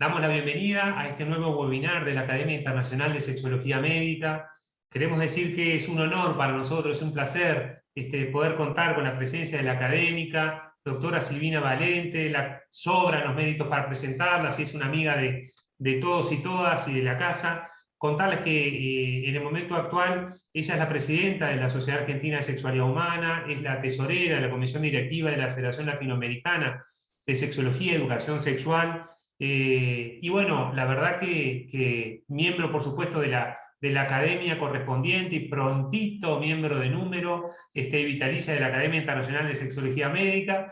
Damos la bienvenida a este nuevo webinar de la Academia Internacional de Sexología Médica. Queremos decir que es un honor para nosotros, es un placer poder contar con la presencia de la académica, doctora Silvina Valente. Sobran los méritos para presentarla, si es una amiga de todos y todas y de la casa. Contarles que en el momento actual ella es la presidenta de la Sociedad Argentina de Sexualidad Humana, es la tesorera de la Comisión Directiva de la Federación Latinoamericana de Sexología y Educación Sexual. Y bueno, la verdad que miembro, por supuesto, de la academia correspondiente y prontito miembro de número vitalicia de la Academia Internacional de Sexología Médica.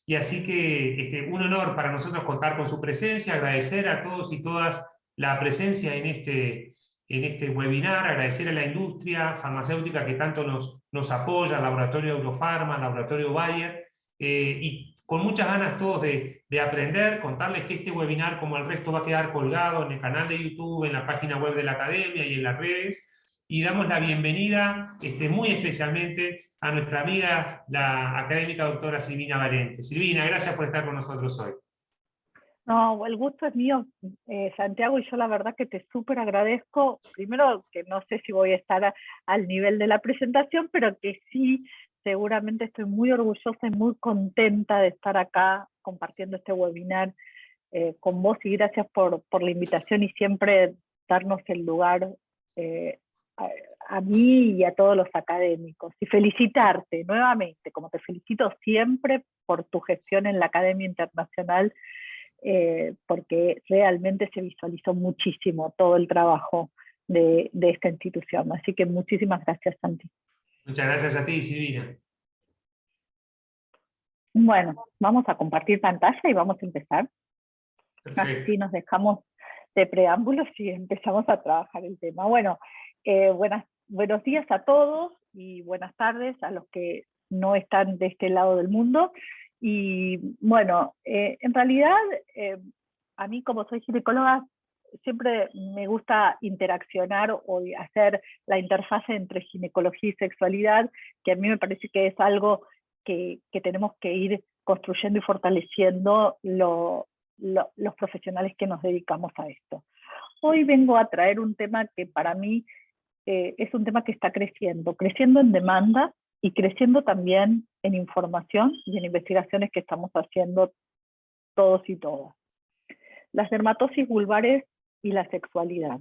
Y así que un honor para nosotros contar con su presencia, agradecer a todos y todas la presencia en este webinar, agradecer a la industria farmacéutica que tanto nos apoya, al Laboratorio Eurofarma, al Laboratorio Bayer, y con muchas ganas todos de aprender, contarles que este webinar, como el resto, va a quedar colgado en el canal de YouTube, en la página web de la Academia y en las redes, y damos la bienvenida muy especialmente a nuestra amiga, la académica doctora Silvina Valente. Silvina, gracias por estar con nosotros hoy. No, el gusto es mío, Santiago, y yo la verdad que te súper agradezco. Primero, que no sé si voy a estar al nivel de la presentación, pero que sí, seguramente estoy muy orgullosa y muy contenta de estar acá compartiendo este webinar con vos, y gracias por la invitación y siempre darnos el lugar eh, a, a mí y a todos los académicos. Y felicitarte nuevamente, como te felicito siempre por tu gestión en la Academia Internacional, porque realmente se visualizó muchísimo todo el trabajo de esta institución. Así que muchísimas gracias, Santi. Muchas gracias a ti, Silvina. Bueno, vamos a compartir pantalla y vamos a empezar. Perfecto. Así nos dejamos de preámbulos y empezamos a trabajar el tema. Bueno, buenos días a todos y buenas tardes a los que no están de este lado del mundo. Y bueno, en realidad, a mí, como soy ginecóloga, siempre me gusta interaccionar o hacer la interfase entre ginecología y sexualidad, que a mí me parece que es algo que tenemos que ir construyendo y fortaleciendo los profesionales que nos dedicamos a esto. Hoy vengo a traer un tema que para mí es un tema que está creciendo en demanda y creciendo también en información y en investigaciones que estamos haciendo todos y todas. Las dermatosis vulvares y la sexualidad.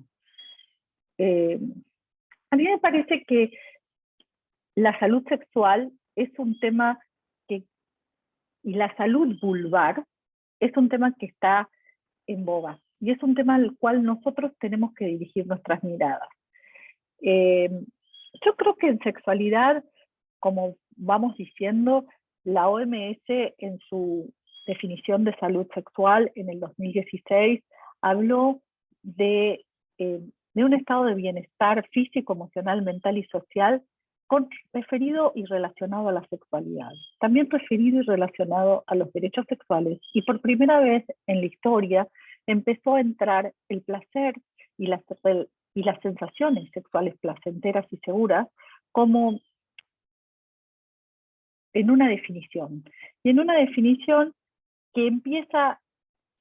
A mí me parece que la salud sexual es un tema y la salud vulvar es un tema que está en boga, y es un tema al cual nosotros tenemos que dirigir nuestras miradas. Yo creo que en sexualidad, como vamos diciendo, la OMS en su definición de salud sexual en el 2016 habló de un estado de bienestar físico, emocional, mental y social referido y relacionado a la sexualidad, también referido y relacionado a los derechos sexuales, y por primera vez en la historia empezó a entrar el placer y las sensaciones sexuales placenteras y seguras como en una definición, y en una definición que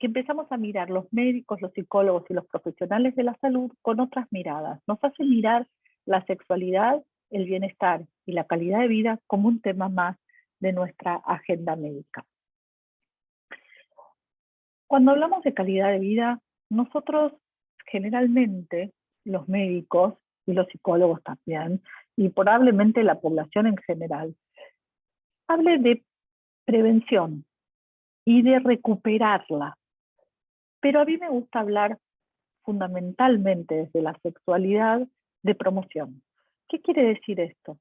empezamos a mirar los médicos, los psicólogos y los profesionales de la salud con otras miradas. Nos hace mirar la sexualidad, el bienestar y la calidad de vida como un tema más de nuestra agenda médica. Cuando hablamos de calidad de vida, nosotros generalmente, los médicos y los psicólogos también, y probablemente la población en general, hable de prevención y de recuperarla. Pero a mí me gusta hablar fundamentalmente desde la sexualidad de promoción. ¿Qué quiere decir esto?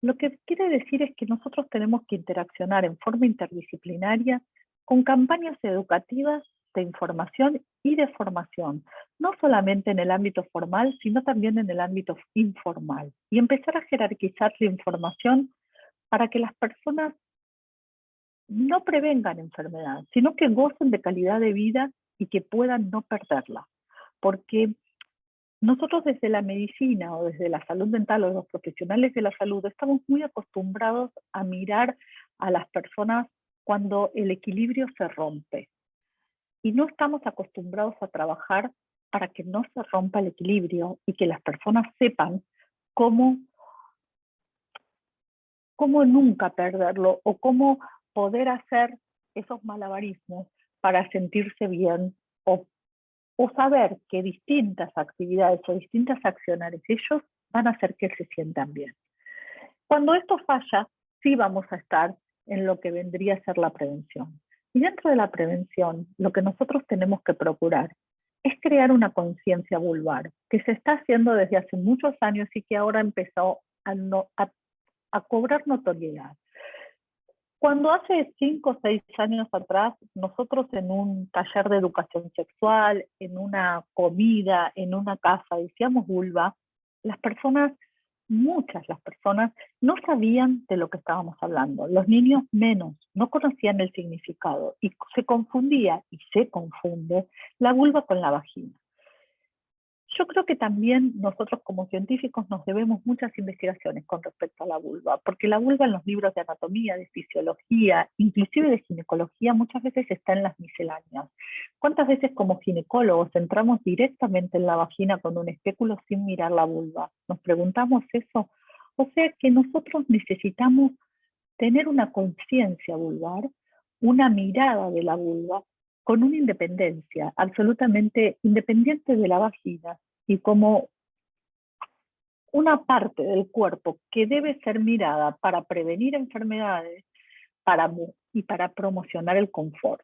Lo que quiere decir es que nosotros tenemos que interaccionar en forma interdisciplinaria con campañas educativas de información y de formación, no solamente en el ámbito formal, sino también en el ámbito informal, y empezar a jerarquizar la información para que las personas no prevengan enfermedad, sino que gocen de calidad de vida y que puedan no perderla. Porque nosotros desde la medicina o desde la salud mental o los profesionales de la salud estamos muy acostumbrados a mirar a las personas cuando el equilibrio se rompe. y no estamos acostumbrados a trabajar para que no se rompa el equilibrio y que las personas sepan cómo nunca perderlo o cómo poder hacer esos malabarismos para sentirse bien o saber que distintas actividades o distintas acciones ellos van a hacer que se sientan bien. Cuando esto falla, sí vamos a estar en lo que vendría a ser la prevención. Y dentro de la prevención, lo que nosotros tenemos que procurar es crear una conciencia vulvar, que se está haciendo desde hace muchos años y que ahora empezó a cobrar notoriedad. Cuando hace 5 o 6 años atrás, nosotros en un taller de educación sexual, en una comida, en una casa, decíamos vulva, las personas no sabían de lo que estábamos hablando. Los niños menos, no conocían el significado y se confundía, y se confunde, la vulva con la vagina. Yo creo que también nosotros como científicos nos debemos muchas investigaciones con respecto a la vulva, porque la vulva en los libros de anatomía, de fisiología, inclusive de ginecología, muchas veces está en las misceláneas. ¿Cuántas veces como ginecólogos entramos directamente en la vagina con un espéculo sin mirar la vulva? ¿Nos preguntamos eso? O sea que nosotros necesitamos tener una conciencia vulvar, una mirada de la vulva, con una independencia absolutamente independiente de la vagina y como una parte del cuerpo que debe ser mirada para prevenir enfermedades y para promocionar el confort.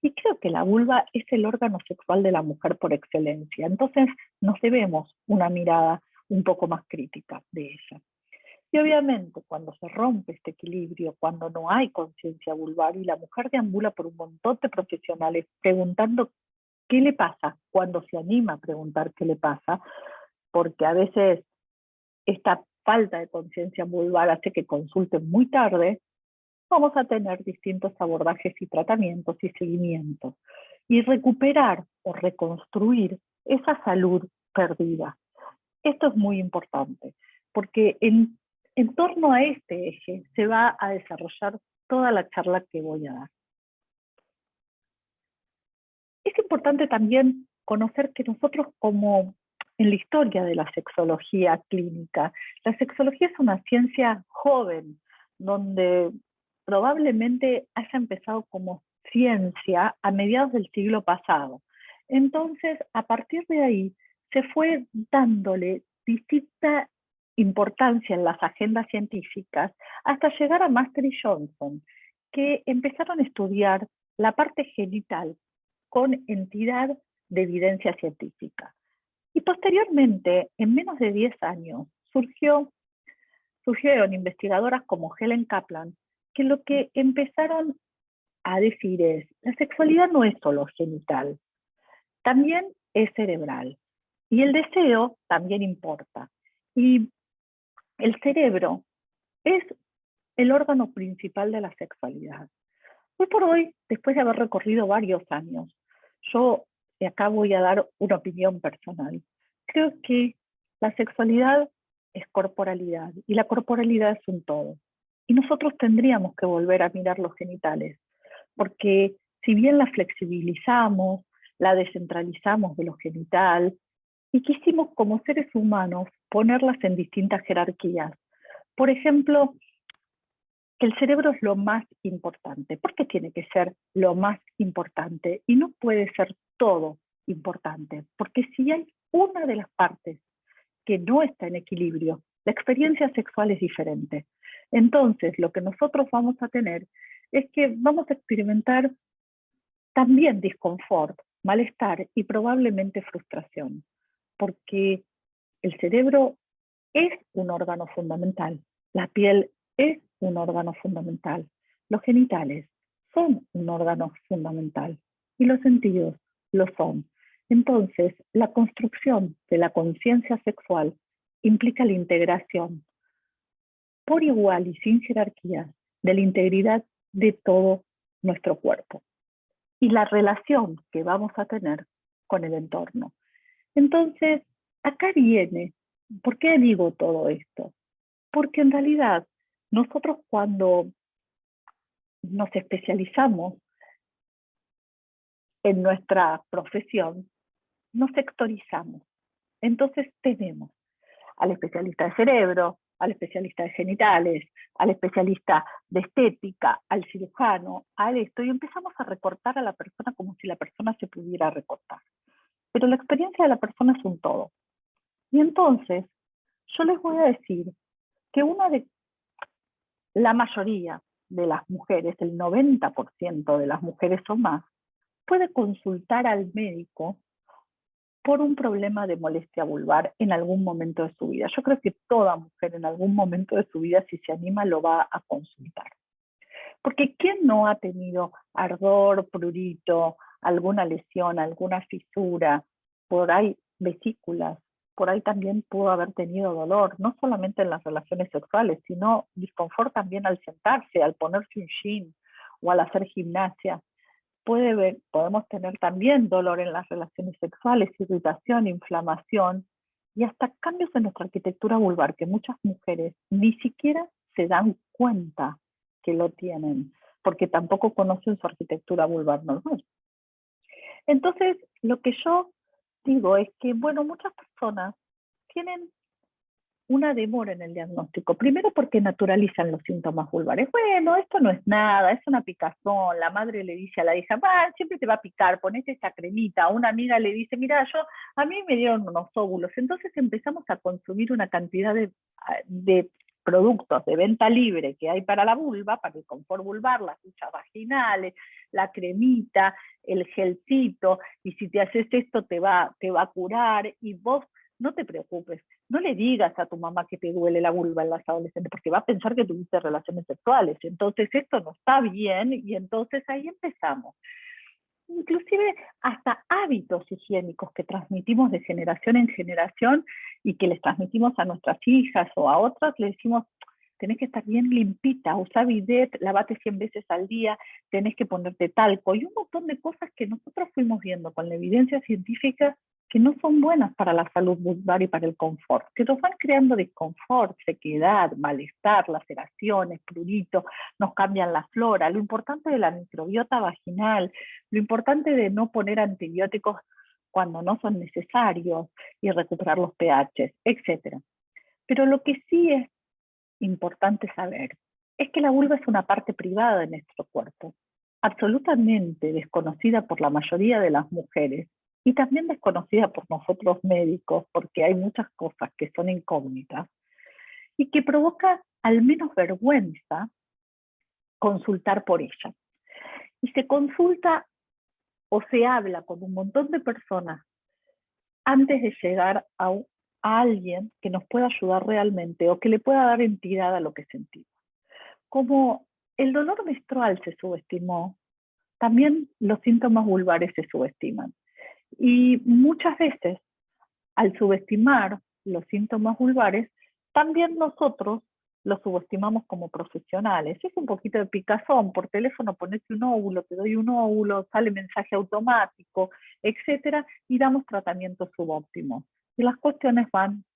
Y creo que la vulva es el órgano sexual de la mujer por excelencia, entonces nos debemos una mirada un poco más crítica de ella. Y obviamente cuando se rompe este equilibrio, cuando no hay conciencia vulvar y la mujer deambula por un montón de profesionales preguntando qué le pasa, cuando se anima a preguntar qué le pasa, porque a veces esta falta de conciencia vulvar hace que consulten muy tarde, vamos a tener distintos abordajes y tratamientos y seguimientos y recuperar o reconstruir esa salud perdida. Esto es muy importante, porque en torno a este eje se va a desarrollar toda la charla que voy a dar. Es importante también conocer que nosotros como en la historia de la sexología clínica, la sexología es una ciencia joven, donde probablemente haya empezado como ciencia a mediados del siglo pasado. Entonces, a partir de ahí, se fue dándole distinta importancia en las agendas científicas hasta llegar a Master y Johnson, que empezaron a estudiar la parte genital con entidad de evidencia científica. Y posteriormente, en menos de 10 años, surgieron investigadoras como Helen Kaplan, que lo que empezaron a decir es, la sexualidad no es solo genital, también es cerebral. Y el deseo también importa. Y el cerebro es el órgano principal de la sexualidad. Hoy por hoy, después de haber recorrido varios años, yo acá voy a dar una opinión personal. Creo que la sexualidad es corporalidad y la corporalidad es un todo. Y nosotros tendríamos que volver a mirar los genitales, porque si bien la flexibilizamos, la descentralizamos de lo genital y quisimos como seres humanos ponerlas en distintas jerarquías. Por ejemplo, el cerebro es lo más importante. ¿Por qué tiene que ser lo más importante? Y no puede ser todo importante, porque si hay una de las partes que no está en equilibrio, la experiencia sexual es diferente. Entonces, lo que nosotros vamos a tener es que vamos a experimentar también disconfort, malestar y probablemente frustración, porque el cerebro es un órgano fundamental, la piel es un órgano fundamental, los genitales son un órgano fundamental y los sentidos lo son. Entonces, la construcción de la conciencia sexual implica la integración por igual y sin jerarquía de la integridad de todo nuestro cuerpo y la relación que vamos a tener con el entorno. Entonces, acá viene, ¿por qué digo todo esto? Porque en realidad nosotros cuando nos especializamos en nuestra profesión nos sectorizamos. Entonces tenemos al especialista de cerebro, al especialista de genitales, al especialista de estética, al cirujano, a esto, y empezamos a recortar a la persona como si la persona se pudiera recortar. Pero la experiencia de la persona es un todo. Y entonces, yo les voy a decir que la mayoría de las mujeres, el 90% de las mujeres o más, puede consultar al médico por un problema de molestia vulvar en algún momento de su vida. Yo creo que toda mujer en algún momento de su vida, si se anima, lo va a consultar. Porque ¿quién no ha tenido ardor, prurito, alguna lesión, alguna fisura, por ahí vesículas? Por ahí también pudo haber tenido dolor, no solamente en las relaciones sexuales, sino disconfort también al sentarse, al ponerse un jean o al hacer gimnasia. Podemos tener también dolor en las relaciones sexuales, irritación, inflamación y hasta cambios en nuestra arquitectura vulvar que muchas mujeres ni siquiera se dan cuenta que lo tienen, porque tampoco conocen su arquitectura vulvar normal. Entonces, lo que yo digo es que, bueno, muchas personas tienen una demora en el diagnóstico. Primero porque naturalizan los síntomas vulvares. Bueno, esto no es nada, es una picazón. La madre le dice a la hija, siempre te va a picar, ponete esta cremita. Una amiga le dice, mira, a mí me dieron unos óvulos. Entonces empezamos a consumir una cantidad de productos de venta libre que hay para la vulva, para el confort vulvar, las duchas vaginales, la cremita, el gelcito, y si te haces esto te va a curar, y vos no te preocupes, no le digas a tu mamá que te duele la vulva en las adolescentes, porque va a pensar que tuviste relaciones sexuales, entonces esto no está bien, y entonces ahí empezamos. Inclusive hasta hábitos higiénicos que transmitimos de generación en generación y que les transmitimos a nuestras hijas o a otras, le decimos, tenés que estar bien limpita, usa bidet, lavate 100 veces al día, tenés que ponerte talco, y un montón de cosas que nosotros fuimos viendo con la evidencia científica que no son buenas para la salud vulvar y para el confort, que nos van creando disconfort, sequedad, malestar, laceraciones, prurito, nos cambian la flora. Lo importante de la microbiota vaginal, lo importante de no poner antibióticos cuando no son necesarios y recuperar los pHs, etc. Pero lo que sí es importante saber es que la vulva es una parte privada de nuestro cuerpo, absolutamente desconocida por la mayoría de las mujeres y también desconocida por nosotros médicos, porque hay muchas cosas que son incógnitas y que provoca al menos vergüenza consultar por ella. Y se consulta o se habla con un montón de personas antes de llegar a alguien que nos pueda ayudar realmente o que le pueda dar entidad a lo que sentimos. Como el dolor menstrual se subestimó, también los síntomas vulvares se subestiman. Y muchas veces, al subestimar los síntomas vulvares, también nosotros los subestimamos como profesionales. Es un poquito de picazón, por teléfono ponete un óvulo, te doy un óvulo, sale mensaje automático, etcétera, y damos tratamientos subóptimos. Y las cuestiones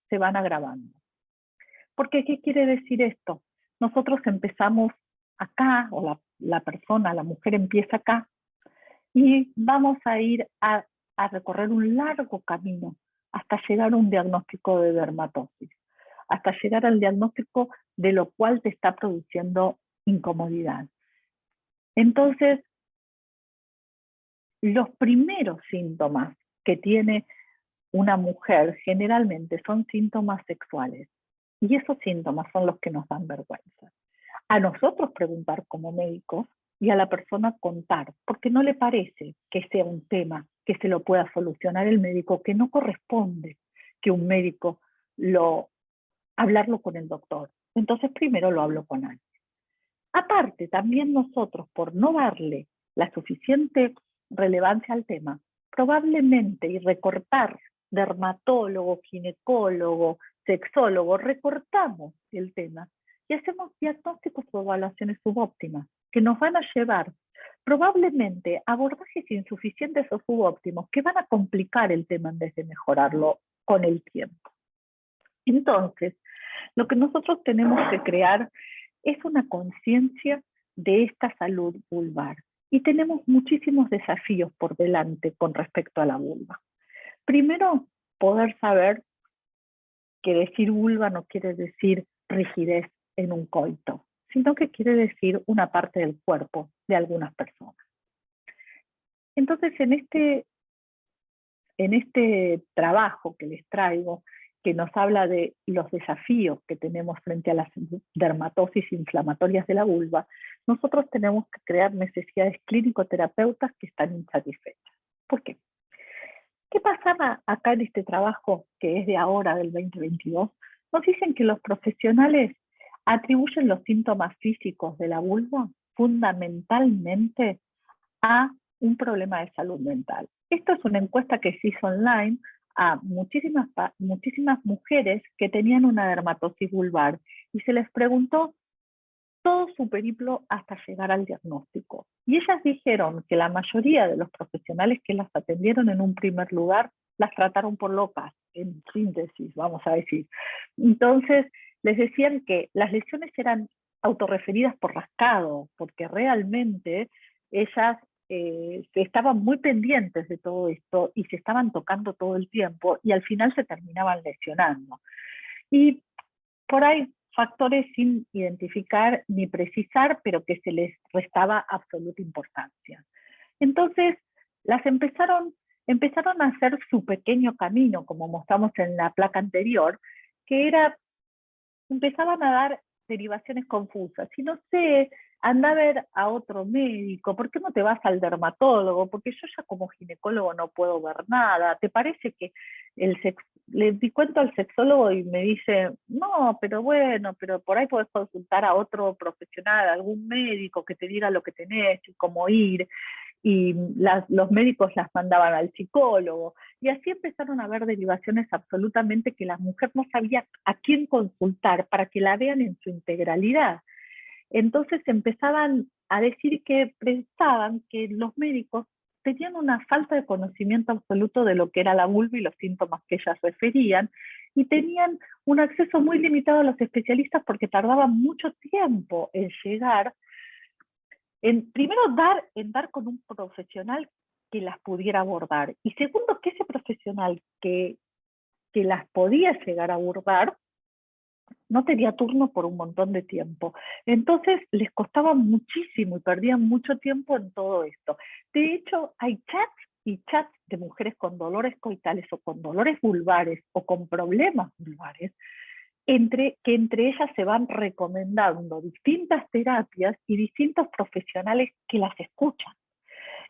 se van agravando. Porque, ¿qué quiere decir esto? Nosotros empezamos acá, o la persona, la mujer empieza acá, y vamos a ir a recorrer un largo camino hasta llegar a un diagnóstico de dermatosis, hasta llegar al diagnóstico de lo cual te está produciendo incomodidad. Entonces, los primeros síntomas que tiene una mujer generalmente son síntomas sexuales, y esos síntomas son los que nos dan vergüenza. A nosotros preguntar como médicos y a la persona contar, porque no le parece que sea un tema que se lo pueda solucionar el médico, que no corresponde que un médico hablarlo con el doctor. Entonces primero lo hablo con alguien. Aparte, también nosotros, por no darle la suficiente relevancia al tema, probablemente, y recortar dermatólogo, ginecólogo, sexólogo, recortamos el tema y hacemos diagnósticos o evaluaciones subóptimas que nos van a llevar probablemente a abordajes insuficientes o subóptimos que van a complicar el tema en vez de mejorarlo con el tiempo. Entonces, lo que nosotros tenemos que crear es una conciencia de esta salud vulvar y tenemos muchísimos desafíos por delante con respecto a la vulva. Primero, poder saber que decir vulva no quiere decir rigidez en un coito, sino que quiere decir una parte del cuerpo de algunas personas. Entonces, en este trabajo que les traigo, que nos habla de los desafíos que tenemos frente a las dermatosis inflamatorias de la vulva, nosotros tenemos que crear necesidades clínico-terapeutas que están insatisfechas. ¿Por qué? ¿Qué pasaba acá en este trabajo que es de ahora, del 2022? Nos dicen que los profesionales atribuyen los síntomas físicos de la vulva fundamentalmente a un problema de salud mental. Esto es una encuesta que se hizo online a muchísimas mujeres que tenían una dermatosis vulvar y se les preguntó todo su periplo hasta llegar al diagnóstico. Y ellas dijeron que la mayoría de los profesionales que las atendieron en un primer lugar las trataron por locas, en síntesis, vamos a decir. Entonces, les decían que las lesiones eran autorreferidas por rascado, porque realmente ellas estaban muy pendientes de todo esto y se estaban tocando todo el tiempo y al final se terminaban lesionando. Y por ahí factores sin identificar ni precisar, pero que se les restaba absoluta importancia. Entonces, las empezaron a hacer su pequeño camino, como mostramos en la placa anterior, que era, empezaban a dar derivaciones confusas. Si no sé, anda a ver a otro médico, ¿por qué no te vas al dermatólogo? Porque yo ya como ginecólogo no puedo ver nada. ¿Te parece que le cuento al sexólogo y me dice, no, pero bueno, pero por ahí podés consultar a otro profesional, algún médico que te diga lo que tenés y cómo ir? Y los médicos las mandaban al psicólogo, y así empezaron a haber derivaciones absolutamente que la mujer no sabía a quién consultar para que la vean en su integralidad. Entonces empezaban a decir que pensaban que los médicos tenían una falta de conocimiento absoluto de lo que era la vulva y los síntomas que ellas referían, y tenían un acceso muy limitado a los especialistas porque tardaban mucho tiempo en llegar. Primero, dar con un profesional que las pudiera abordar. Y segundo, que ese profesional que las podía llegar a abordar no tenía turno por un montón de tiempo. Entonces les costaba muchísimo y perdían mucho tiempo en todo esto. De hecho, hay chats y chats de mujeres con dolores coitales o con dolores vulvares o con problemas vulvares, que entre ellas se van recomendando distintas terapias y distintos profesionales que las escuchan.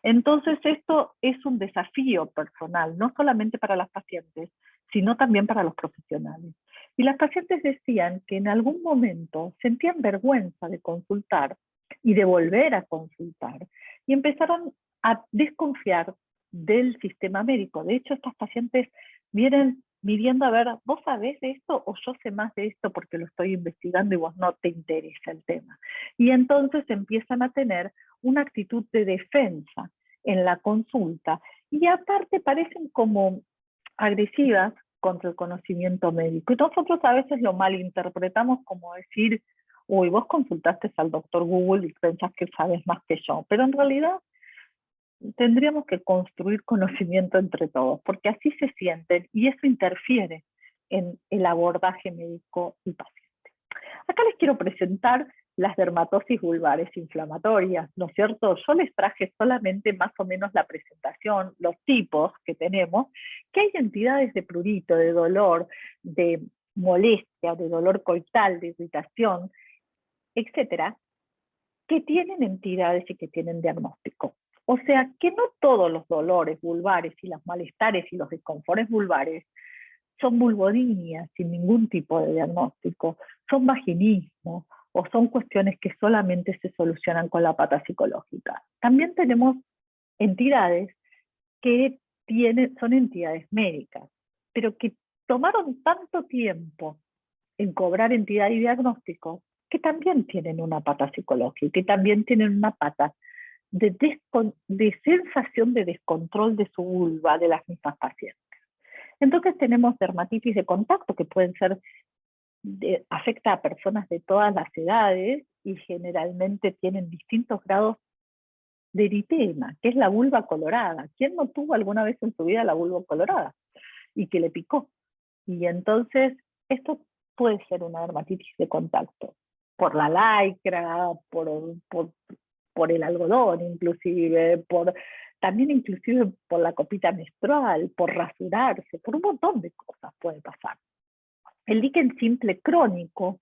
Entonces esto es un desafío personal, no solamente para las pacientes, sino también para los profesionales. Y las pacientes decían que en algún momento sentían vergüenza de consultar y de volver a consultar, y empezaron a desconfiar del sistema médico. De hecho, estas pacientes vienen midiendo a ver, ¿vos sabés de esto o yo sé más de esto porque lo estoy investigando y vos no te interesa el tema? Y entonces empiezan a tener una actitud de defensa en la consulta, y aparte parecen como agresivas contra el conocimiento médico. Y nosotros a veces lo malinterpretamos como decir, uy, vos consultaste al doctor Google y pensás que sabes más que yo, pero en realidad tendríamos que construir conocimiento entre todos, porque así se sienten y eso interfiere en el abordaje médico y paciente. Acá les quiero presentar las dermatosis vulvares inflamatorias, ¿no es cierto? Yo les traje solamente más o menos la presentación, los tipos que tenemos, que hay entidades de prurito, de dolor, de molestia, de dolor coital, de irritación, etcétera, que tienen entidades y que tienen diagnóstico. O sea, que no todos los dolores vulvares y los malestares y los desconfortes vulvares son vulvodinias sin ningún tipo de diagnóstico, son vaginismo o son cuestiones que solamente se solucionan con la pata psicológica. También tenemos entidades que son entidades médicas, pero que tomaron tanto tiempo en cobrar entidad y diagnóstico que también tienen una pata psicológica y también tienen una pata de sensación de descontrol de su vulva de las mismas pacientes. Entonces tenemos dermatitis de contacto que pueden ser, afecta a personas de todas las edades y generalmente tienen distintos grados de eritema, que es la vulva colorada. ¿Quién no tuvo alguna vez en su vida la vulva colorada? Y que le picó. Y entonces, esto puede ser una dermatitis de contacto, por la lycra, por el algodón inclusive, también inclusive por la copita menstrual, por rasurarse, por un montón de cosas puede pasar. El líquen simple crónico,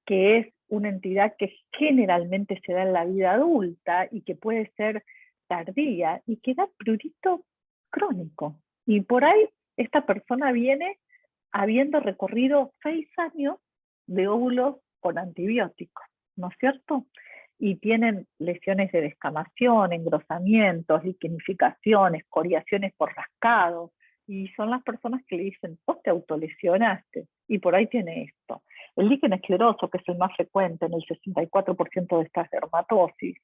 que es una entidad que generalmente se da en la vida adulta y que puede ser tardía y que da prurito crónico. Y por ahí esta persona viene habiendo recorrido 6 años de óvulos con antibióticos, ¿no es cierto? Y tienen lesiones de descamación, engrosamientos, liquenificación, escoriaciones por rascado, y son las personas que le dicen, vos te autolesionaste, y por ahí tiene esto. El líquen escleroso, que es el más frecuente en el 64% de estas dermatosis,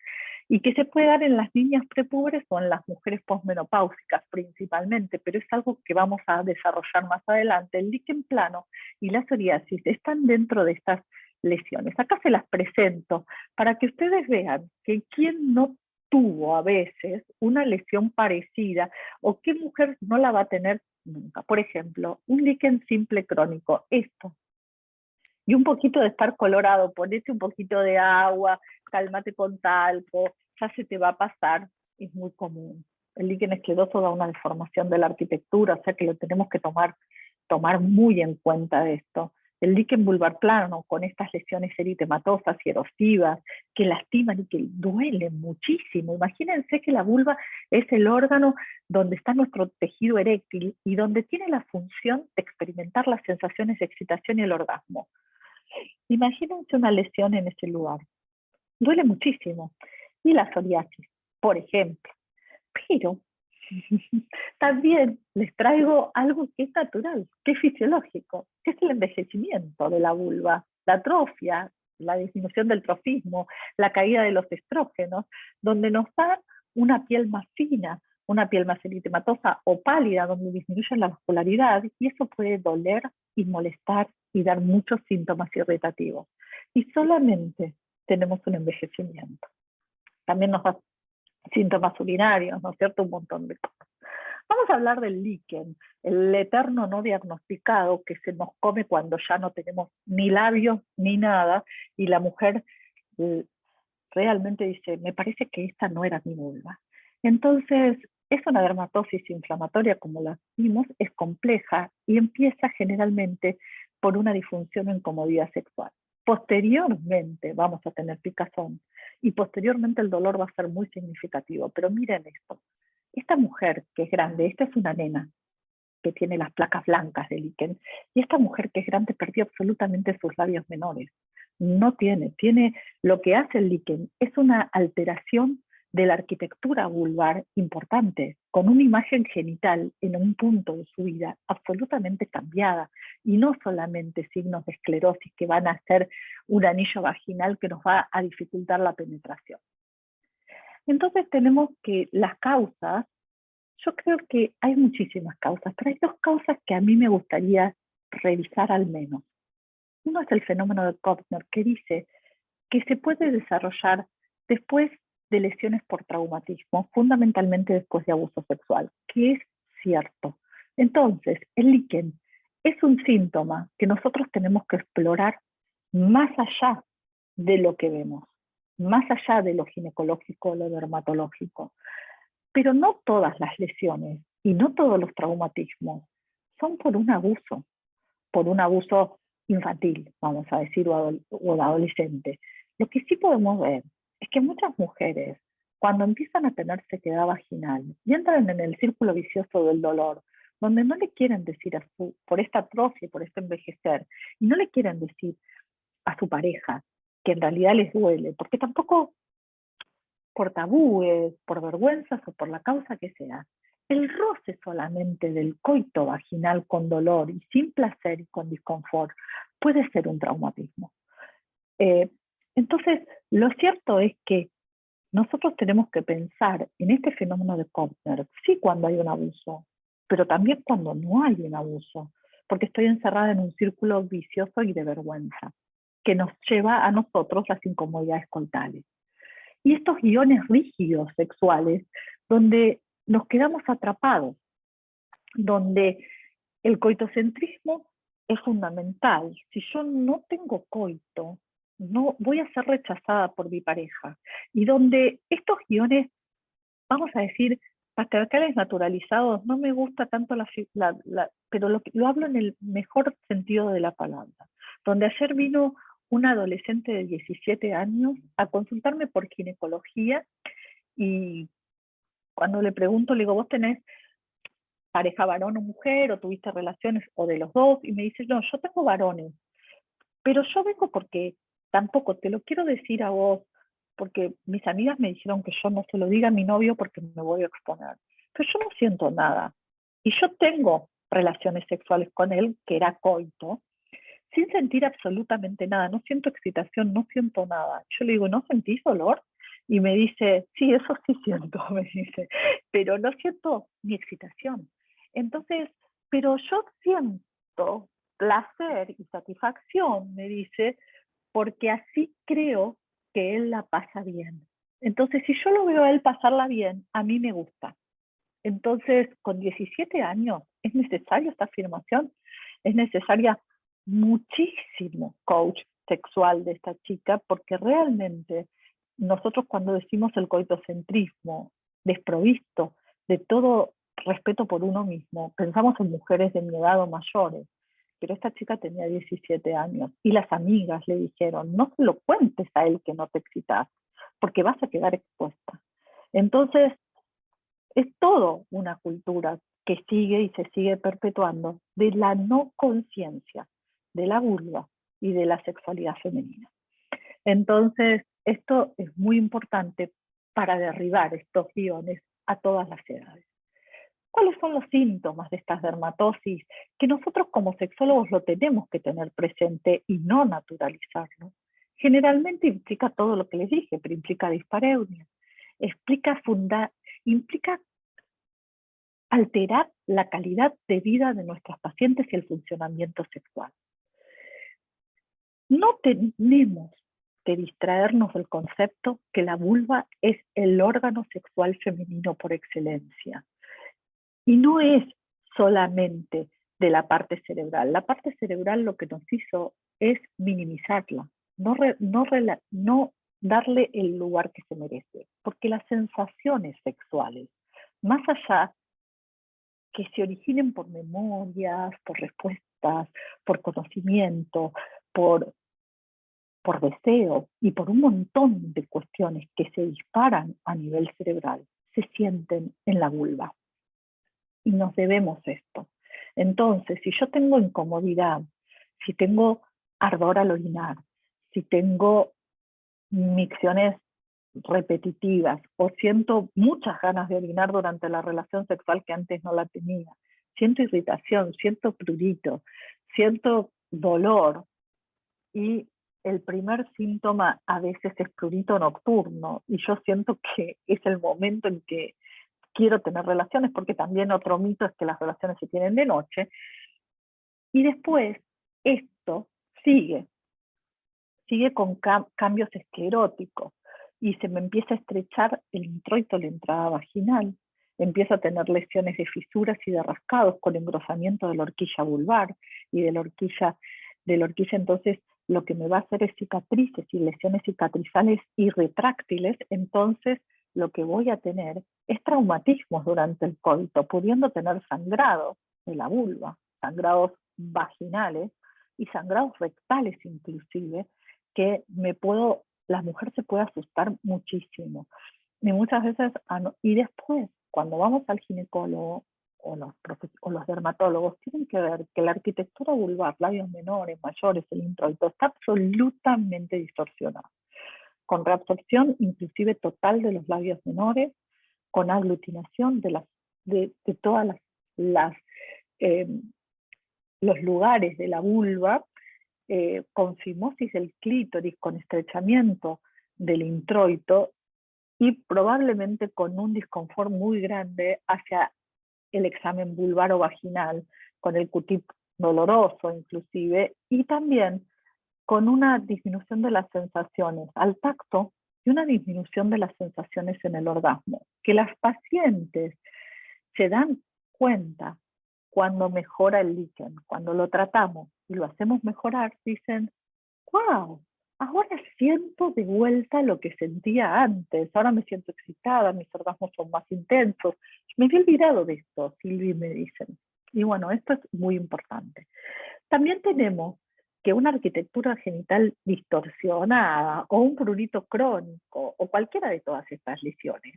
y que se puede dar en las niñas prepubres o en las mujeres posmenopáusicas principalmente, pero es algo que vamos a desarrollar más adelante. El líquen plano y la psoriasis están dentro de estas lesiones. Acá se las presento para que ustedes vean que quien no tuvo a veces una lesión parecida o qué mujer no la va a tener nunca. Por ejemplo, un líquen simple crónico, esto. Y un poquito de estar colorado, ponete un poquito de agua, cálmate con talco, ya se te va a pasar, es muy común. El líquen escleroso da una deformación de la arquitectura, o sea que lo tenemos que tomar muy en cuenta esto. El líquen vulvar plano, con estas lesiones eritematosas y erosivas, que lastiman y que duelen muchísimo. Imagínense que la vulva es el órgano donde está nuestro tejido eréctil y donde tiene la función de experimentar las sensaciones de excitación y el orgasmo. Imagínense una lesión en ese lugar. Duele muchísimo. Y la psoriasis, por ejemplo. Pero también les traigo algo que es natural, que es fisiológico, que es el envejecimiento de la vulva, la atrofia, la disminución del trofismo, la caída de los estrógenos, donde nos da una piel más fina, una piel más eritematosa o pálida, donde disminuye la vascularidad, y eso puede doler y molestar y dar muchos síntomas irritativos. Y solamente tenemos un envejecimiento. También nos da síntomas urinarios, ¿no es cierto? Un montón de cosas. Vamos a hablar del líquen, el eterno no diagnosticado que se nos come cuando ya no tenemos ni labios ni nada, y la mujer realmente dice, me parece que esta no era mi vulva. Entonces, es una dermatosis inflamatoria, como la vimos, es compleja y empieza generalmente por una disfunción o incomodidad sexual. Posteriormente vamos a tener picazón y posteriormente el dolor va a ser muy significativo. Pero miren esto, esta mujer que es grande, esta es una nena que tiene las placas blancas de líquen, y esta mujer que es grande perdió absolutamente sus labios menores. No tiene lo que hace el líquen es una alteración de la arquitectura vulvar importante, con una imagen genital en un punto de su vida absolutamente cambiada, y no solamente signos de esclerosis que van a hacer un anillo vaginal que nos va a dificultar la penetración. Entonces tenemos que las causas, yo creo que hay muchísimas causas, pero hay 2 causas que a mí me gustaría revisar al menos. Uno es el fenómeno de Kopner, que dice que se puede desarrollar después de lesiones por traumatismo, fundamentalmente después de abuso sexual, que es cierto. Entonces, el líquen es un síntoma que nosotros tenemos que explorar más allá de lo que vemos, más allá de lo ginecológico o lo dermatológico. Pero no todas las lesiones y no todos los traumatismos son por un abuso infantil, vamos a decir, o adolescente. Lo que sí podemos ver es que muchas mujeres, cuando empiezan a tener sequedad vaginal y entran en el círculo vicioso del dolor, donde no le quieren decir por esta atrofia, por este envejecer, y no le quieren decir a su pareja que en realidad les duele, porque tampoco por tabúes, por vergüenzas o por la causa que sea, el roce solamente del coito vaginal con dolor y sin placer y con disconfort puede ser un traumatismo. Entonces, lo cierto es que nosotros tenemos que pensar en este fenómeno de Kopner, sí cuando hay un abuso, pero también cuando no hay un abuso, porque estoy encerrada en un círculo vicioso y de vergüenza, que nos lleva a nosotros las incomodidades coitales. y estos guiones rígidos sexuales donde nos quedamos atrapados, donde el coitocentrismo es fundamental. Si yo no tengo coito, no voy a ser rechazada por mi pareja. Y donde estos guiones, vamos a decir, patriarcales naturalizados, no me gusta tanto pero lo hablo en el mejor sentido de la palabra. Donde ayer vino una adolescente de 17 años a consultarme por ginecología y cuando le pregunto, le digo, ¿vos tenés pareja varón o mujer, o tuviste relaciones, o de los dos? Y me dice, no, yo tengo varones, pero yo vengo porque tampoco te lo quiero decir a vos, porque mis amigas me dijeron que yo no se lo diga a mi novio porque me voy a exponer. Pero yo no siento nada. Y yo tengo relaciones sexuales con él, que era coito, sin sentir absolutamente nada. No siento excitación, no siento nada. Yo le digo, ¿no sentís dolor? Y me dice, sí, eso sí siento, me dice, pero no siento ni excitación. Entonces, pero yo siento placer y satisfacción, me dice, porque así creo que él la pasa bien. Entonces, si yo lo veo a él pasarla bien, a mí me gusta. Entonces, con 17 años, ¿es necesaria esta afirmación? Es necesaria muchísimo coach sexual de esta chica, porque realmente nosotros cuando decimos el coitocentrismo desprovisto de todo respeto por uno mismo, pensamos en mujeres de mi edad o mayores, pero esta chica tenía 17 años y las amigas le dijeron, no se lo cuentes a él que no te excitas, porque vas a quedar expuesta. Entonces, es todo una cultura que sigue y se sigue perpetuando de la no conciencia de la vulva y de la sexualidad femenina. Entonces, esto es muy importante para derribar estos guiones a todas las edades. ¿Cuáles son los síntomas de estas dermatosis? Que nosotros como sexólogos lo tenemos que tener presente y no naturalizarlo. Generalmente implica todo lo que les dije, pero implica dispareunia, implica alterar la calidad de vida de nuestros pacientes y el funcionamiento sexual. No tenemos que distraernos del concepto que la vulva es el órgano sexual femenino por excelencia. Y no es solamente de la parte cerebral. La parte cerebral lo que nos hizo es minimizarla, no darle el lugar que se merece. Porque las sensaciones sexuales, más allá que se originen por memorias, por respuestas, por conocimiento, por deseo y por un montón de cuestiones que se disparan a nivel cerebral, se sienten en la vulva. Y nos debemos esto. Entonces, si yo tengo incomodidad, si tengo ardor al orinar, si tengo micciones repetitivas o siento muchas ganas de orinar durante la relación sexual que antes no la tenía, siento irritación, siento prurito, siento dolor y el primer síntoma a veces es prurito nocturno y yo siento que es el momento en que quiero tener relaciones, porque también otro mito es que las relaciones se tienen de noche, y después esto sigue con cambios escleróticos, y se me empieza a estrechar el introito, la entrada vaginal, empiezo a tener lesiones de fisuras y de rascados con engrosamiento de la horquilla vulvar y de la horquilla entonces lo que me va a hacer es cicatrices y lesiones cicatrizales y retráctiles, entonces lo que voy a tener es traumatismos durante el coito, pudiendo tener sangrados de la vulva, sangrados vaginales y sangrados rectales inclusive, que la mujer se puede asustar muchísimo. Y muchas veces, y después, cuando vamos al ginecólogo o los dermatólogos, tienen que ver que la arquitectura vulvar, labios menores, mayores, el introito, está absolutamente distorsionada, con reabsorción inclusive total de los labios menores, con aglutinación de todas los lugares de la vulva, con fimosis del clítoris, con estrechamiento del introito y probablemente con un disconfort muy grande hacia el examen vulvar o vaginal, con el Q-tip doloroso inclusive, y también con una disminución de las sensaciones al tacto y una disminución de las sensaciones en el orgasmo, que las pacientes se dan cuenta cuando mejora el líquen, cuando lo tratamos y lo hacemos mejorar, dicen, wow, ahora siento de vuelta lo que sentía antes, ahora me siento excitada, mis orgasmos son más intensos. Me había olvidado de esto, Silvi, me dicen. Y bueno, esto es muy importante. También tenemos que una arquitectura genital distorsionada o un prurito crónico o cualquiera de todas estas lesiones,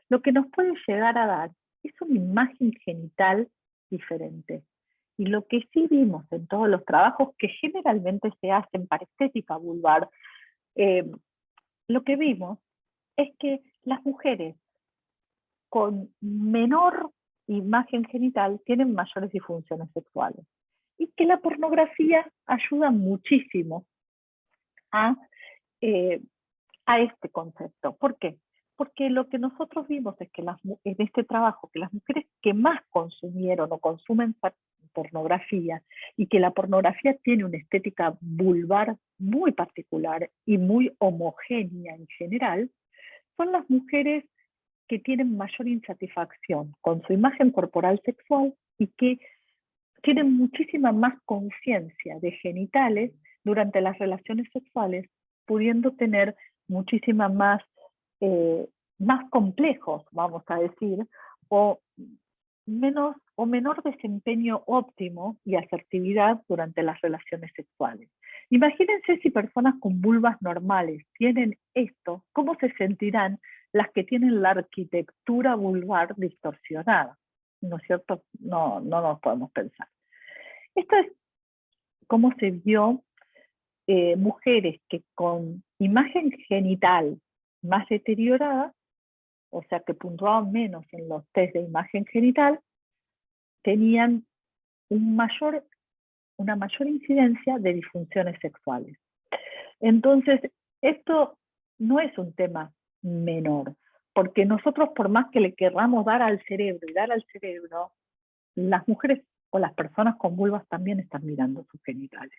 lo que nos puede llegar a dar es una imagen genital diferente. Y lo que sí vimos en todos los trabajos que generalmente se hacen para estética vulvar, lo que vimos es que las mujeres con menor imagen genital tienen mayores disfunciones sexuales. Y que la pornografía ayuda muchísimo a, eh, a este concepto. ¿Por qué? Porque lo que nosotros vimos es que en este trabajo, que las mujeres que más consumieron o consumen pornografía, y que la pornografía tiene una estética vulvar muy particular y muy homogénea en general, son las mujeres que tienen mayor insatisfacción con su imagen corporal sexual y que tienen muchísima más conciencia de genitales durante las relaciones sexuales, pudiendo tener muchísima más complejos, vamos a decir, o menor desempeño óptimo y asertividad durante las relaciones sexuales. Imagínense si personas con vulvas normales tienen esto, ¿cómo se sentirán las que tienen la arquitectura vulvar distorsionada? ¿No es cierto? No nos podemos pensar. Esto es cómo se vio mujeres que con imagen genital más deteriorada, o sea que puntuaban menos en los test de imagen genital, tenían una mayor incidencia de disfunciones sexuales. Entonces, esto no es un tema menor, porque nosotros por más que le querramos dar al cerebro y dar al cerebro, las mujeres o las personas con vulvas también están mirando sus genitales.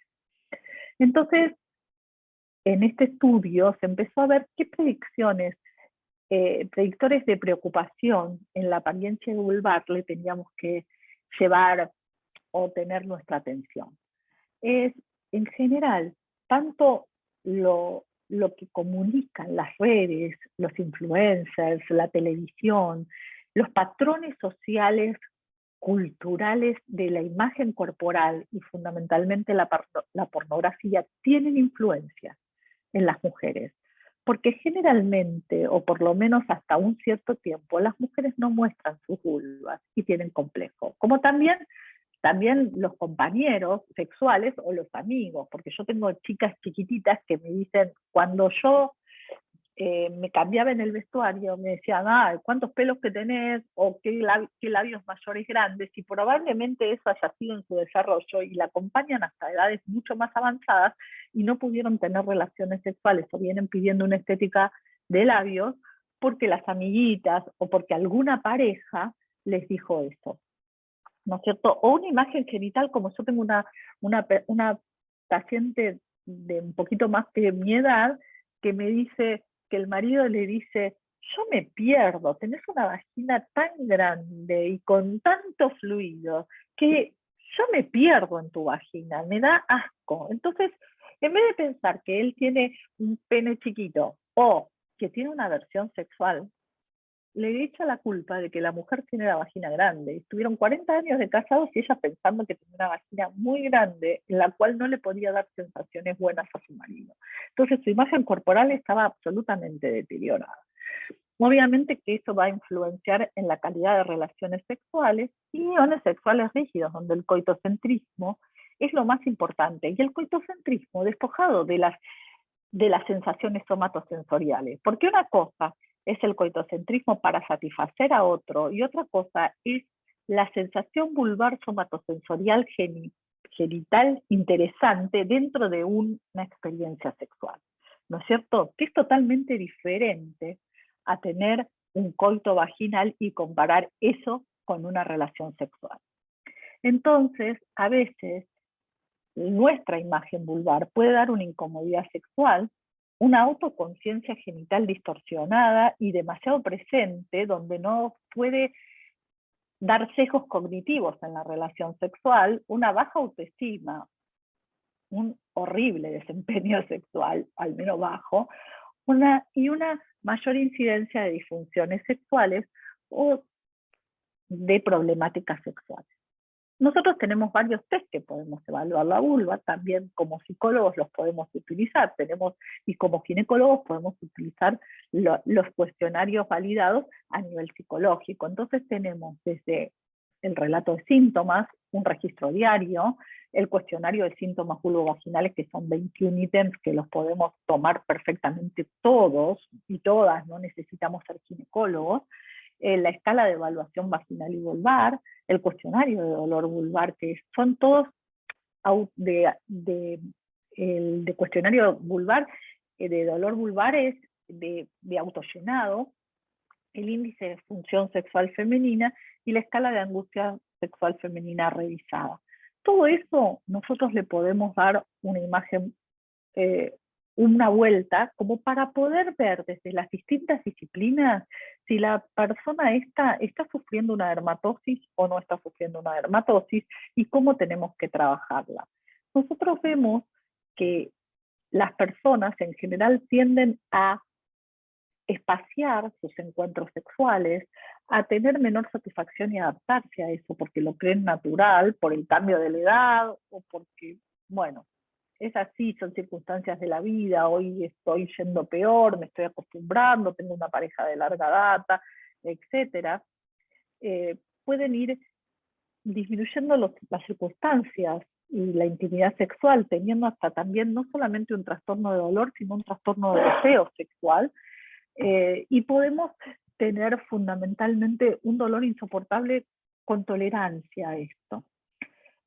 Entonces, en este estudio se empezó a ver qué predictores de preocupación en la apariencia vulvar le teníamos que llevar o tener nuestra atención. Es, en general, tanto lo que comunican las redes, los influencers, la televisión, los patrones sociales, culturales de la imagen corporal y fundamentalmente la pornografía tienen influencia en las mujeres. Porque generalmente, o por lo menos hasta un cierto tiempo, las mujeres no muestran sus vulvas y tienen complejo. Como también los compañeros sexuales o los amigos, porque yo tengo chicas chiquititas que me dicen, cuando yo me cambiaba en el vestuario, me decían, ¿cuántos pelos que tenés? O qué labios mayores grandes, y probablemente eso haya sido en su desarrollo, y la acompañan hasta edades mucho más avanzadas, y no pudieron tener relaciones sexuales, o vienen pidiendo una estética de labios, porque las amiguitas, o porque alguna pareja les dijo eso, ¿no es cierto? O una imagen genital, como yo tengo una paciente de un poquito más que mi edad, que me dice, que el marido le dice, yo me pierdo, tenés una vagina tan grande y con tanto fluido, que yo me pierdo en tu vagina, me da asco. Entonces, en vez de pensar que él tiene un pene chiquito o que tiene una aversión sexual, le echa la culpa de que la mujer tiene la vagina grande. Estuvieron 40 años de casados y ella pensando que tenía una vagina muy grande, en la cual no le podía dar sensaciones buenas a su marido. Entonces su imagen corporal estaba absolutamente deteriorada. Obviamente que eso va a influenciar en la calidad de relaciones sexuales y uniones sexuales rígidos, donde el coitocentrismo es lo más importante. Y el coitocentrismo despojado de las sensaciones somatosensoriales. Porque una cosa es el coitocentrismo para satisfacer a otro, y otra cosa es la sensación vulvar somatosensorial genital interesante dentro de una experiencia sexual. ¿No es cierto? Que es totalmente diferente a tener un coito vaginal y comparar eso con una relación sexual. Entonces, a veces, nuestra imagen vulvar puede dar una incomodidad sexual una autoconciencia genital distorsionada y demasiado presente, donde no puede dar sesgos cognitivos en la relación sexual, una baja autoestima, un horrible desempeño sexual, al menos bajo, y una mayor incidencia de disfunciones sexuales o de problemáticas sexuales. Nosotros tenemos varios test que podemos evaluar la vulva, también como psicólogos los podemos utilizar, y como ginecólogos podemos utilizar los cuestionarios validados a nivel psicológico. Entonces tenemos desde el relato de síntomas, un registro diario, el cuestionario de síntomas vulvovaginales, que son 21 ítems que los podemos tomar perfectamente todos y todas, no necesitamos ser ginecólogos, la escala de evaluación vaginal y vulvar, el cuestionario de dolor vulvar, que son todos el de cuestionario vulvar, de dolor vulvar es de autollenado, el índice de función sexual femenina y la escala de angustia sexual femenina revisada. Todo eso nosotros le podemos dar una imagen, una vuelta, como para poder ver desde las distintas disciplinas si la persona está sufriendo una dermatosis o no está sufriendo una dermatosis y cómo tenemos que trabajarla. Nosotros vemos que las personas en general tienden a espaciar sus encuentros sexuales, a tener menor satisfacción y adaptarse a eso porque lo creen natural, por el cambio de la edad o porque, bueno, es así, son circunstancias de la vida, hoy estoy yendo peor, me estoy acostumbrando, tengo una pareja de larga data, etcétera. Pueden ir disminuyendo las circunstancias y la intimidad sexual, teniendo hasta también no solamente un trastorno de dolor, sino un trastorno de deseo sexual, y podemos tener fundamentalmente un dolor insoportable con tolerancia a esto.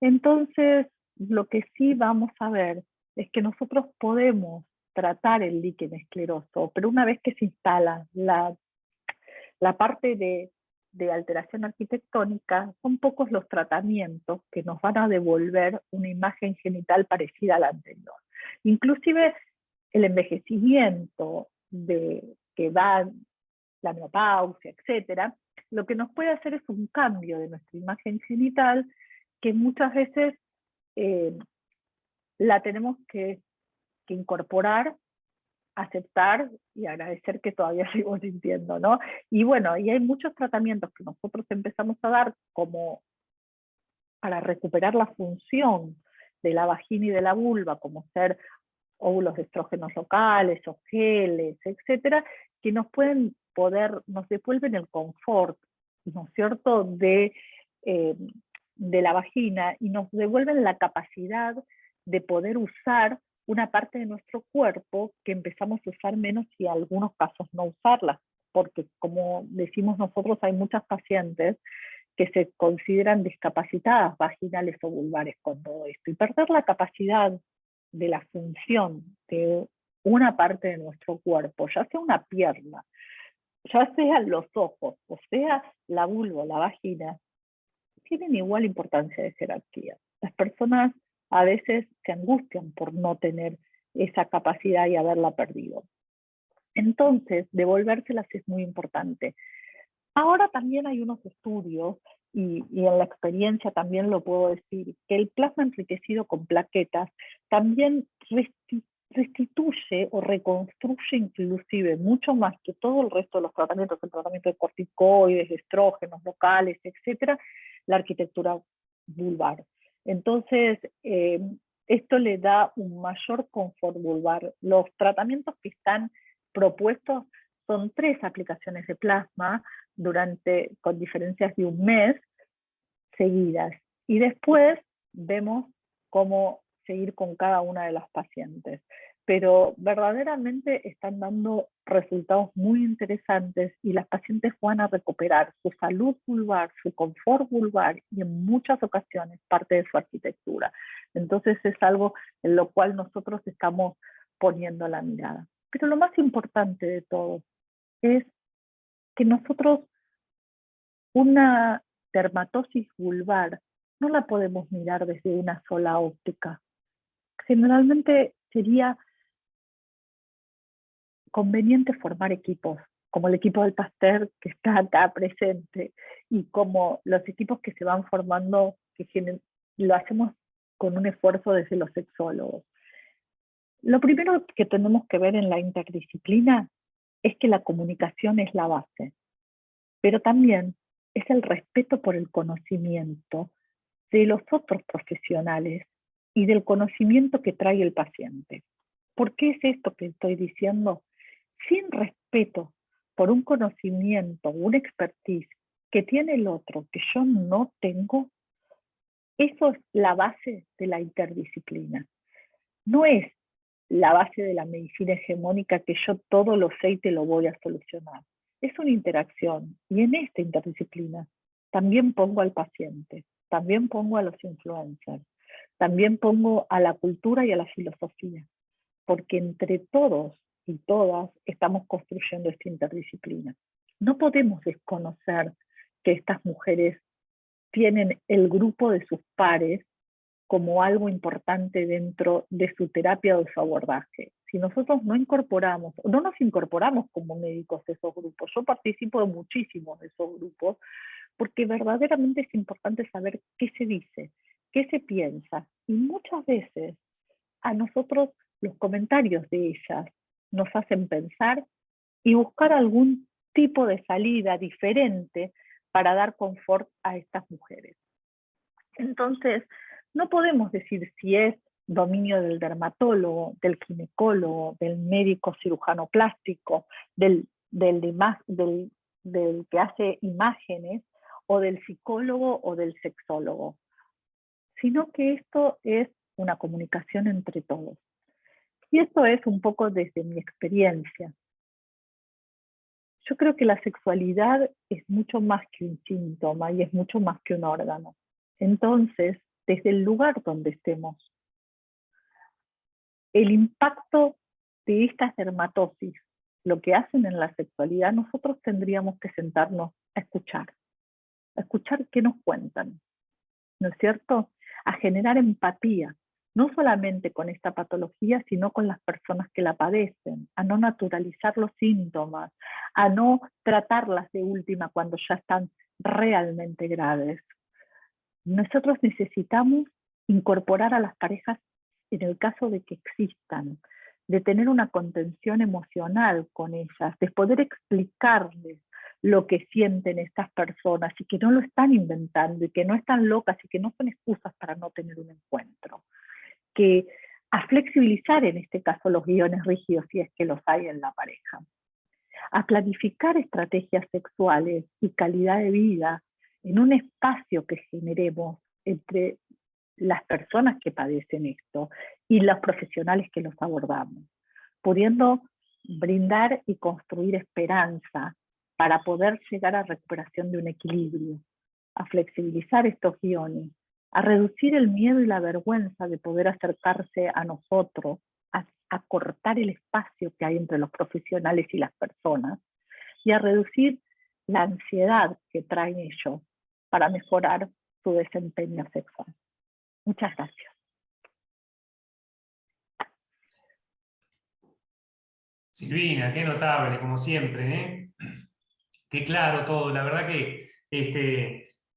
Entonces, lo que sí vamos a ver es que nosotros podemos tratar el líquen escleroso, pero una vez que se instala la parte de alteración arquitectónica, son pocos los tratamientos que nos van a devolver una imagen genital parecida a la anterior. Inclusive el envejecimiento que va la menopausia, etcétera, lo que nos puede hacer es un cambio de nuestra imagen genital que muchas veces la tenemos que incorporar, aceptar y agradecer que todavía sigo sintiendo, ¿no? Y bueno, y hay muchos tratamientos que nosotros empezamos a dar como para recuperar la función de la vagina y de la vulva, como ser óvulos de estrógenos locales o geles, etcétera, que nos devuelven el confort, ¿no es cierto?, de la vagina y nos devuelven la capacidad de poder usar una parte de nuestro cuerpo que empezamos a usar menos y en algunos casos no usarla, porque como decimos nosotros, hay muchas pacientes que se consideran discapacitadas vaginales o vulvares con todo esto, y perder la capacidad de la función de una parte de nuestro cuerpo, ya sea una pierna, ya sean los ojos, o sea la vulva, la vagina, tienen igual importancia de jerarquía. Las personas a veces se angustian por no tener esa capacidad y haberla perdido. Entonces, devolvérselas es muy importante. Ahora también hay unos estudios, y en la experiencia también lo puedo decir, que el plasma enriquecido con plaquetas también restituye o reconstruye inclusive mucho más que todo el resto de los tratamientos, el tratamiento de corticoides, estrógenos locales, etcétera, la arquitectura vulvar. Entonces, esto le da un mayor confort vulvar. Los tratamientos que están propuestos son 3 aplicaciones de plasma con diferencias de un mes seguidas. Y después vemos cómo seguir con cada una de las pacientes. Pero verdaderamente están dando resultados muy interesantes y las pacientes van a recuperar su salud vulvar, su confort vulvar y en muchas ocasiones parte de su arquitectura. Entonces es algo en lo cual nosotros estamos poniendo la mirada. Pero lo más importante de todo es que nosotros una dermatosis vulvar no la podemos mirar desde una sola óptica. Generalmente sería conveniente formar equipos, como el equipo del Pasteur que está acá presente, y como los equipos que se van formando, lo hacemos con un esfuerzo desde los sexólogos. Lo primero que tenemos que ver en la interdisciplina es que la comunicación es la base, pero también es el respeto por el conocimiento de los otros profesionales y del conocimiento que trae el paciente. ¿Por qué es esto que estoy diciendo? Sin respeto por un conocimiento, una expertise que tiene el otro, que yo no tengo, eso es la base de la interdisciplina. No es la base de la medicina hegemónica que yo todo lo sé y te lo voy a solucionar. Es una interacción, y en esta interdisciplina también pongo al paciente, también pongo a los influencers, también pongo a la cultura y a la filosofía, porque entre todos y todas estamos construyendo esta interdisciplina. No podemos desconocer que estas mujeres tienen el grupo de sus pares como algo importante dentro de su terapia o de su abordaje. Si nosotros no nos incorporamos como médicos a esos grupos, yo participo de muchísimos de esos grupos, porque verdaderamente es importante saber qué se dice, qué se piensa, y muchas veces a nosotros los comentarios de ellas nos hacen pensar y buscar algún tipo de salida diferente para dar confort a estas mujeres. Entonces, no podemos decir si es dominio del dermatólogo, del ginecólogo, del médico cirujano plástico, del que hace imágenes, o del psicólogo o del sexólogo, sino que esto es una comunicación entre todos. Y esto es un poco desde mi experiencia. Yo creo que la sexualidad es mucho más que un síntoma y es mucho más que un órgano. Entonces, desde el lugar donde estemos, el impacto de estas dermatosis, lo que hacen en la sexualidad, nosotros tendríamos que sentarnos a escuchar qué nos cuentan, ¿no es cierto? A generar empatía, no solamente con esta patología, sino con las personas que la padecen, a no naturalizar los síntomas, a no tratarlas de última cuando ya están realmente graves. Nosotros necesitamos incorporar a las parejas en el caso de que existan, de tener una contención emocional con ellas, de poder explicarles lo que sienten estas personas y que no lo están inventando y que no están locas y que no son excusas para no tener un encuentro. Que a flexibilizar en este caso los guiones rígidos si es que los hay en la pareja. A planificar estrategias sexuales y calidad de vida en un espacio que generemos entre las personas que padecen esto y los profesionales que los abordamos, pudiendo brindar y construir esperanza para poder llegar a recuperación de un equilibrio, a flexibilizar estos guiones, a reducir el miedo y la vergüenza de poder acercarse a nosotros, a cortar el espacio que hay entre los profesionales y las personas, y a reducir la ansiedad que traen ellos para mejorar su desempeño sexual. Muchas gracias. Silvina, qué notable, como siempre, ¿eh? Qué claro todo. La verdad que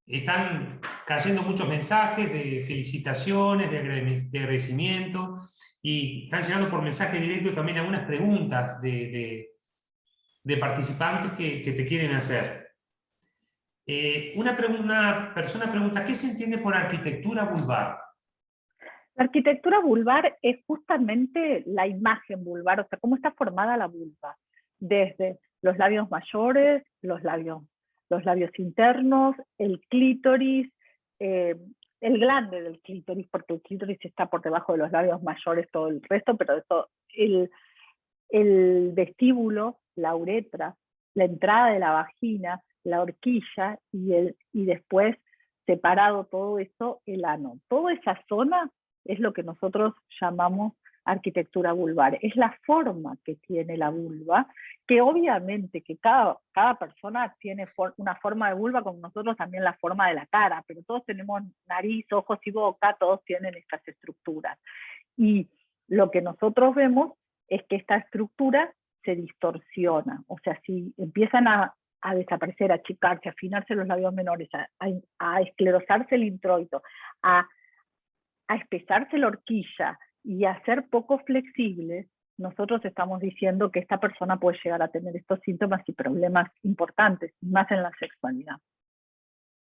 están cayendo muchos mensajes de felicitaciones, de agradecimiento, y están llegando por mensaje directo también algunas preguntas de participantes que te quieren hacer. Una persona pregunta, ¿qué se entiende por arquitectura vulvar? La arquitectura vulvar es justamente la imagen vulvar, o sea, cómo está formada la vulva, desde los labios mayores, los labios internos, el clítoris, el glande del clítoris, porque el clítoris está por debajo de los labios mayores, todo el resto, pero eso, el vestíbulo, la uretra, la entrada de la vagina, la horquilla y después separado todo eso, el ano. Toda esa zona es lo que nosotros llamamos arquitectura vulvar. Es la forma que tiene la vulva, que obviamente que cada persona tiene una forma de vulva, como nosotros también la forma de la cara, pero todos tenemos nariz, ojos y boca, todos tienen estas estructuras. Y lo que nosotros vemos es que esta estructura se distorsiona. O sea, si empiezan a desaparecer, a achicarse, a afinarse los labios menores, a esclerosarse el introito, a espesarse la horquilla y a ser poco flexibles, nosotros estamos diciendo que esta persona puede llegar a tener estos síntomas y problemas importantes, más en la sexualidad.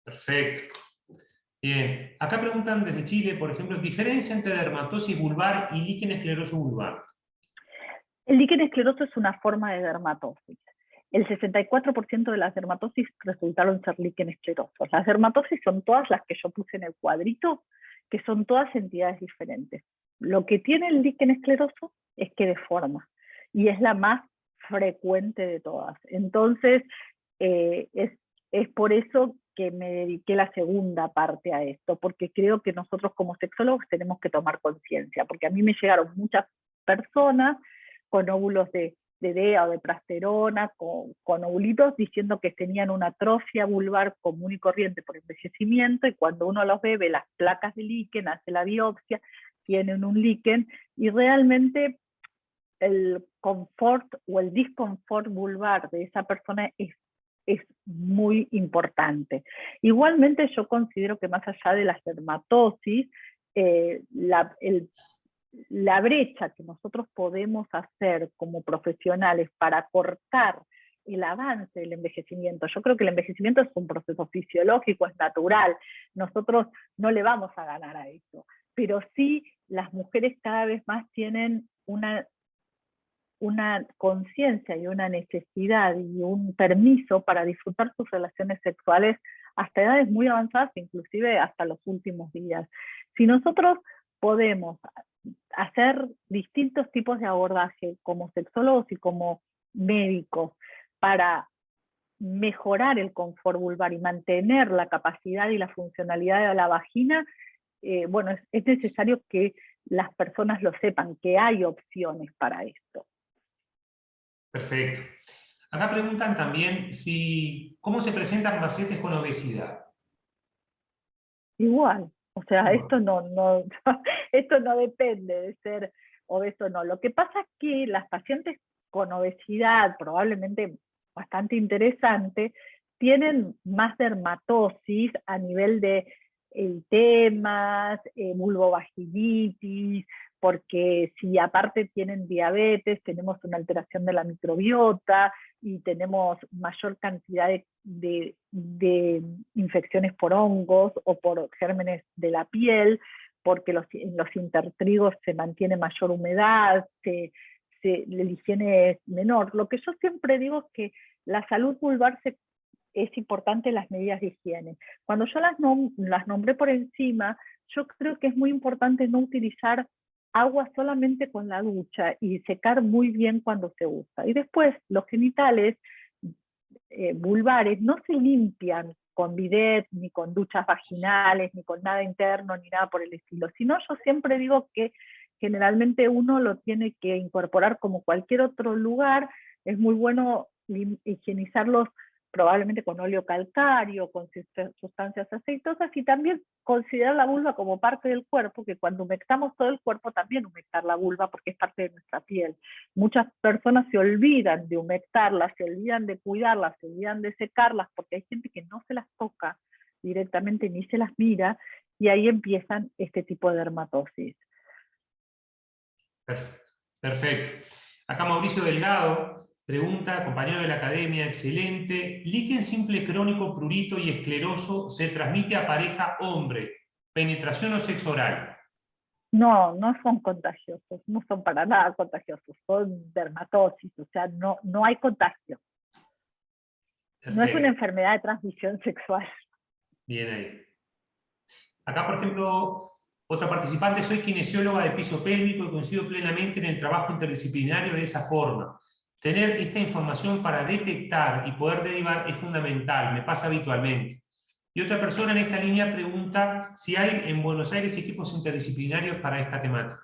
Perfecto. Bien. Acá preguntan desde Chile, por ejemplo, diferencia entre dermatosis vulvar y líquen escleroso vulvar. El líquen escleroso es una forma de dermatosis. El 64% de las dermatosis resultaron ser líquen esclerosos. Las dermatosis son todas las que yo puse en el cuadrito, que son todas entidades diferentes. Lo que tiene el líquen escleroso es que deforma, y es la más frecuente de todas. Entonces, es por eso que me dediqué la segunda parte a esto, porque creo que nosotros como sexólogos tenemos que tomar conciencia, porque a mí me llegaron muchas personas con óvulos de DEA o de prasterona, con ovulitos diciendo que tenían una atrofia vulvar común y corriente por envejecimiento, y cuando uno los ve las placas de líquen, hace la biopsia, tienen un líquen, y realmente el confort o el disconfort vulvar de esa persona es muy importante. Igualmente yo considero que más allá de las dermatosis, la brecha que nosotros podemos hacer como profesionales para cortar el avance del envejecimiento. Yo creo que el envejecimiento es un proceso fisiológico, es natural. Nosotros no le vamos a ganar a eso. Pero sí, las mujeres cada vez más tienen una conciencia y una necesidad y un permiso para disfrutar sus relaciones sexuales hasta edades muy avanzadas, inclusive hasta los últimos días. Si nosotros podemos hacer distintos tipos de abordaje como sexólogos y como médicos para mejorar el confort vulvar y mantener la capacidad y la funcionalidad de la vagina, bueno, es necesario que las personas lo sepan, que hay opciones para esto. Perfecto. Acá preguntan también cómo se presentan pacientes con obesidad. Igual, o sea, esto no esto no depende de ser obeso o no. Lo que pasa es que las pacientes con obesidad, probablemente bastante interesante, tienen más dermatosis a nivel de eritemas, vulvovaginitis, porque si aparte tienen diabetes, tenemos una alteración de la microbiota y tenemos mayor cantidad de infecciones por hongos o por gérmenes de la piel, porque en los intertrigos se mantiene mayor humedad, la higiene es menor. Lo que yo siempre digo es que la salud vulvar es importante las medidas de higiene. Cuando yo las nombré por encima, yo creo que es muy importante no utilizar agua solamente con la ducha y secar muy bien cuando se usa. Y después los genitales vulvares no se limpian con bidet, ni con duchas vaginales, ni con nada interno, ni nada por el estilo. Sino yo siempre digo que generalmente uno lo tiene que incorporar como cualquier otro lugar. Es muy bueno higienizarlos probablemente con óleo calcáreo, con sustancias aceitosas, y también considerar la vulva como parte del cuerpo, que cuando humectamos todo el cuerpo también humectar la vulva porque es parte de nuestra piel. Muchas personas se olvidan de humectarlas, se olvidan de cuidarlas, se olvidan de secarlas, porque hay gente que no se las toca directamente ni se las mira, y ahí empiezan este tipo de dermatosis. Perfecto. Acá Mauricio Delgado pregunta, compañero de la academia, excelente. ¿Líquen simple crónico, prurito y escleroso se transmite a pareja hombre? ¿Penetración o sexo oral? No, no son contagiosos, no son para nada contagiosos, son dermatosis, o sea, no hay contagio. Perfecto. No es una enfermedad de transmisión sexual. Bien ahí. Acá, por ejemplo, otra participante, soy kinesióloga de piso pélvico y coincido plenamente en el trabajo interdisciplinario de esa forma. Tener esta información para detectar y poder derivar es fundamental, me pasa habitualmente. Y otra persona en esta línea pregunta si hay en Buenos Aires equipos interdisciplinarios para esta temática.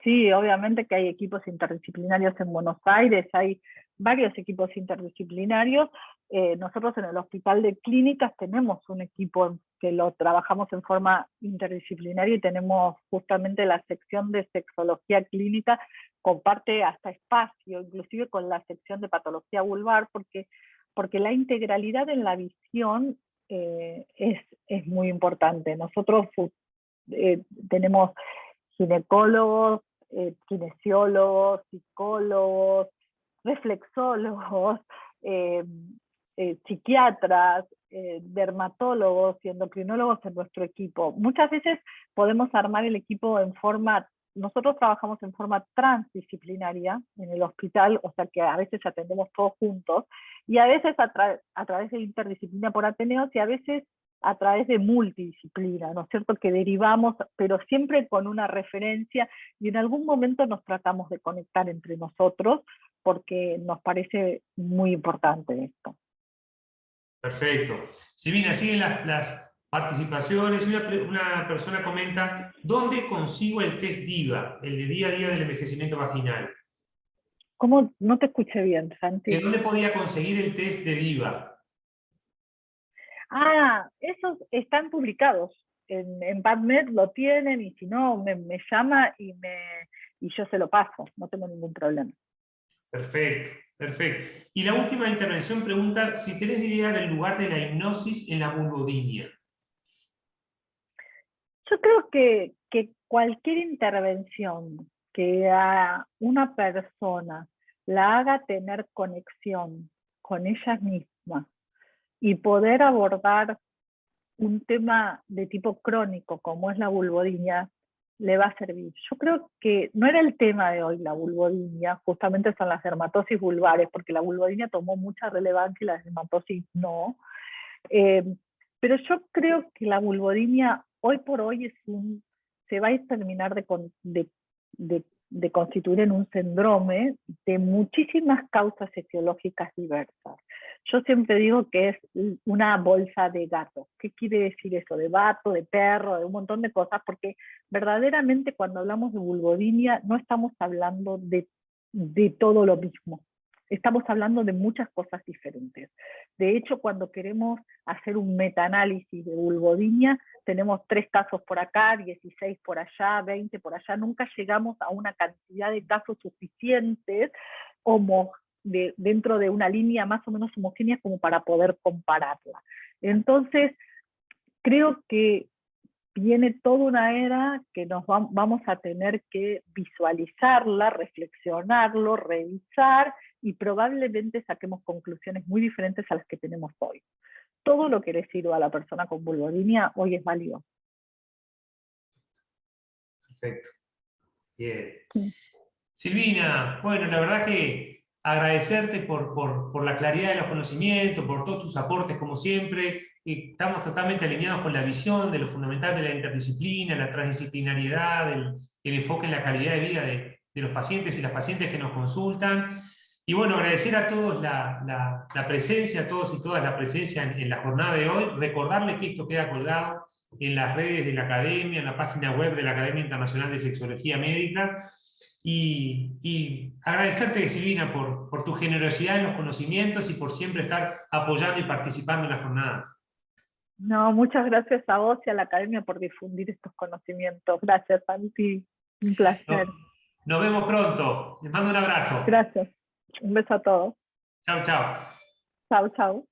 Sí, obviamente que hay equipos interdisciplinarios en Buenos Aires, hay varios equipos interdisciplinarios, nosotros en el Hospital de Clínicas tenemos un equipo que lo trabajamos en forma interdisciplinaria y tenemos justamente la sección de sexología clínica, comparte hasta espacio, inclusive con la sección de patología vulvar, porque la integralidad en la visión es muy importante. Nosotros tenemos ginecólogos, kinesiólogos, psicólogos, reflexólogos, psiquiatras, dermatólogos y endocrinólogos en nuestro equipo. Muchas veces podemos armar el equipo nosotros trabajamos en forma transdisciplinaria en el hospital, o sea que a veces atendemos todos juntos, y a veces a través de interdisciplina por Ateneos, y a veces a través de multidisciplina, ¿no es cierto? Que derivamos, pero siempre con una referencia, y en algún momento nos tratamos de conectar entre nosotros, porque nos parece muy importante esto. Perfecto. Silvina, siguen las participaciones. Una persona comenta, ¿dónde consigo el test DIVA, el de día a día del envejecimiento vaginal? ¿Cómo? No te escuché bien, Santi. ¿Dónde podía conseguir el test de DIVA? Esos están publicados. En PubMed lo tienen, y si no, me llama y yo se lo paso, no tengo ningún problema. Perfecto, perfecto. Y la última intervención pregunta si tenés idea del lugar de la hipnosis en la vulvodynia. Yo creo que cualquier intervención que a una persona la haga tener conexión con ella misma y poder abordar un tema de tipo crónico como es la vulvodynia, le va a servir. Yo creo que no era el tema de hoy la vulvodynia, justamente son las dermatosis vulvares, porque la vulvodynia tomó mucha relevancia y la dermatosis no. Pero yo creo que la vulvodynia hoy por hoy se va a terminar de constituir en un síndrome de muchísimas causas etiológicas diversas. Yo siempre digo que es una bolsa de gato. ¿Qué quiere decir eso? De gato, de perro, de un montón de cosas, porque verdaderamente cuando hablamos de vulvodynia no estamos hablando de todo lo mismo. Estamos hablando de muchas cosas diferentes. De hecho, cuando queremos hacer un metaanálisis de vulvodynia, tenemos 3 casos por acá, 16 por allá, 20 por allá. Nunca llegamos a una cantidad de casos suficientes dentro de una línea más o menos homogénea como para poder compararla. Entonces, creo que viene toda una era que vamos a tener que visualizarla, reflexionarlo, revisar, y probablemente saquemos conclusiones muy diferentes a las que tenemos hoy. Todo lo que le sirva a la persona con vulvodynia hoy es válido. Perfecto. Bien. Sí. Silvina, bueno, la verdad que agradecerte por la claridad de los conocimientos, por todos tus aportes, como siempre. Estamos totalmente alineados con la visión de lo fundamental de la interdisciplina, la transdisciplinariedad, el enfoque en la calidad de vida de los pacientes y las pacientes que nos consultan. Y bueno, agradecer a todos la presencia, a todos y todas la presencia en la jornada de hoy. Recordarles que esto queda colgado en las redes de la Academia, en la página web de la Academia Internacional de Sexología Médica. Y agradecerte, Silvina, por tu generosidad en los conocimientos y por siempre estar apoyando y participando en las jornadas. No, muchas gracias a vos y a la Academia por difundir estos conocimientos. Gracias, Santi. Un placer. Nos vemos pronto. Les mando un abrazo. Gracias. Un beso a todos. Chau, chau. Chau, chau.